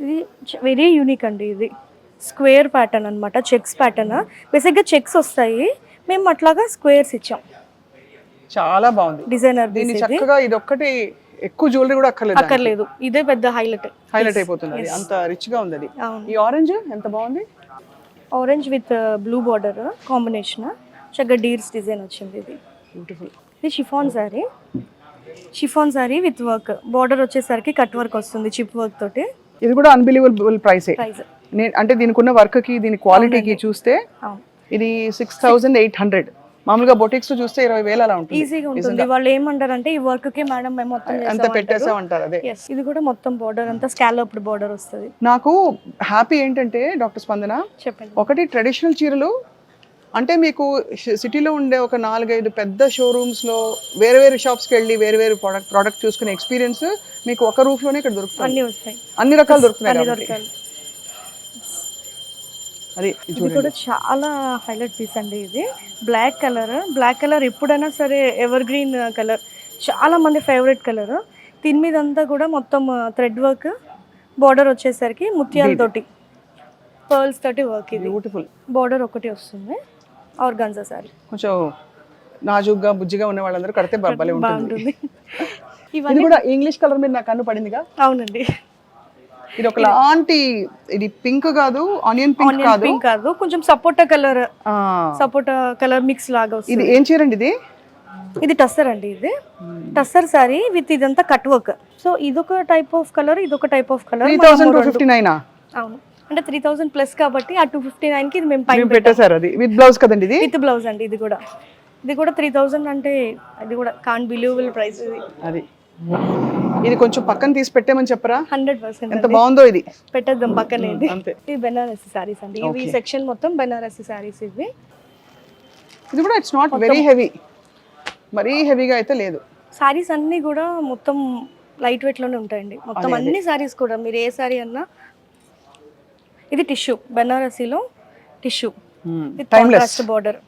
ఇది very unique అండి. ఇది స్క్వేర్ ప్యాటర్న్ అనమాట, చెక్స్ ప్యాటర్న్. బేసిక్గా చెక్స్ వస్తాయి, మేము అట్లాగా స్క్వేర్స్ ఇచ్చాం. చాలా బాగుంది డిజైనర్ దీన్ని చక్కగా ఇది ఒక్కటి ఎక్కువ జ్యువెలరీ కూడా అక్కర్లేదు, ఇదే పెద్ద హైలైట్ అయిపోతుంది అది. అంత రిచ్ గా ఉంది అది. ఈ ఆరెంజ్ ఎంత బాగుంది, orange with blue border combination, చక్కగా డీర్స్ డిజైన్ వచ్చింది. ఇది బ్యూటిఫుల్. ఇది chiffon sari with work, border వచ్చేసరికి కట్ వర్క్ వస్తుంది చిప్ వర్క్ తోటి. ఇది కూడా అన్బిలీవబుల్ ప్రైస్. అంటే దీనికి ఉన్న వర్క్ కి దీని క్వాలిటీకి చూస్తే ఇది 6,800. మామూలుగా బొటిక్స్ చూస్తే 20,000 అలా ఉంటుంది. ఈజీగా ఉంటుంది. వాళ్ళు ఏమంటారు అంటే ఈ వర్క్ కి మేడం మేము మొత్తం అంత పెట్టేసామంటారు. అదే ఇది కూడా మొత్తం బార్డర్ అంతా స్కాలప్డ్ బార్డర్ వస్తుంది. నాకు హ్యాపీ ఏంటంటే డాక్టర్ స్పందన, చెప్పండి, ఒకటి ట్రెడిషనల్ చీరలు అంటే మీకు సిటీలో ఉండే ఒక 4-5 పెద్ద షోరూమ్స్ లో వేరే వేరే షాప్స్ కి వెళ్ళి వేరే వేరే ప్రోడక్ట్ చూసుకునే ఎక్స్పీరియన్స్ మీకు ఒక రూఫ్ లోనే ఇక్కడ దొరుకుతుంది. అన్ని వస్తాయి, అన్ని రకాలు దొరుకుతున్నాయి. అది ఇది కూడా చాలా హైలైట్ పీస్ అండి. ఇది బ్లాక్ కలర్ ఎప్పుడైనా సరే ఎవర్ గ్రీన్ కలర్, చాలా మంది ఫేవరెట్ కలర్. దీని మీద అంతా కూడా మొత్తం థ్రెడ్ వర్క్, బార్డర్ వచ్చేసరికి ముత్యాలతోటి పర్ల్స్ తోటి వర్క్. ఇది బ్యూటిఫుల్. బార్డర్ ఒకటి వస్తుంది. ఆర్గాన్జా సారీ కొంచెం నాజుగ్గా బుజ్జిగా ఉన్న వాళ్ళందరూ కడితే భలే ఉంటుంది. బాగుంటుంది. ఇది కూడా ఇంగ్లీష్ కలర్ మీద నాకు కన్ను పడిందిగా. అవునండి, ఇది ఒక లాంటి, ఇది పింక్ కాదు, ఆనియన్ పింక్ కాదు, కొంచెం సపోటా కలర్ మిక్స్ లాగా వస్తుంది. ఇది ఏం చీరండి ఇది? ఇది టస్సర్ అండి. ఇది టస్సర్ సారీ విత్ ఇదంతా కట్ వర్క్. సో ఇదొక టైప్ ఆఫ్ కలర్, ఇదొక టైప్ ఆఫ్ కలర్. 3,259. అవును, అంటే 3,000 ప్లస్ కాబట్టి ఆ 259 కి ఇది మేము పైన పెట్టేశారు. అది విత్ బ్లౌజ్ కదండి? ఇది విత్ బ్లౌజ్ అండి. ఇది కూడా 3,000 అంటే అది కూడా కాంట్ బిలీవబుల్ ప్రైస్. అది ఇది కొంచెం పక్కన తీసి పెట్టేమని చెప్పరా? 100%. ఎంత బాగుందో ఇది, పెట్టేద్దాం పక్కన. అంతే. ఇది బెనారసి సారీస్ అండి. ఈ సెక్షన్ మొత్తం బెనారసి సారీస్. ఇది కూడా ఇట్స్ నాట్ వెరీ హెవీ, మరీ హెవీగా అయితే లేదు. సారీస్ అన్ని కూడా మొత్తం లైట్ వెయిట్ లోనే ఉంటాయండి. మొత్తం అన్ని సారీస్ కూడా మీరు ఏ సారీ అన్నా. ఇది టిష్యూ, బెనారసీలో టిష్యూ విత్ కాంట్రాస్ట్ బార్డర్.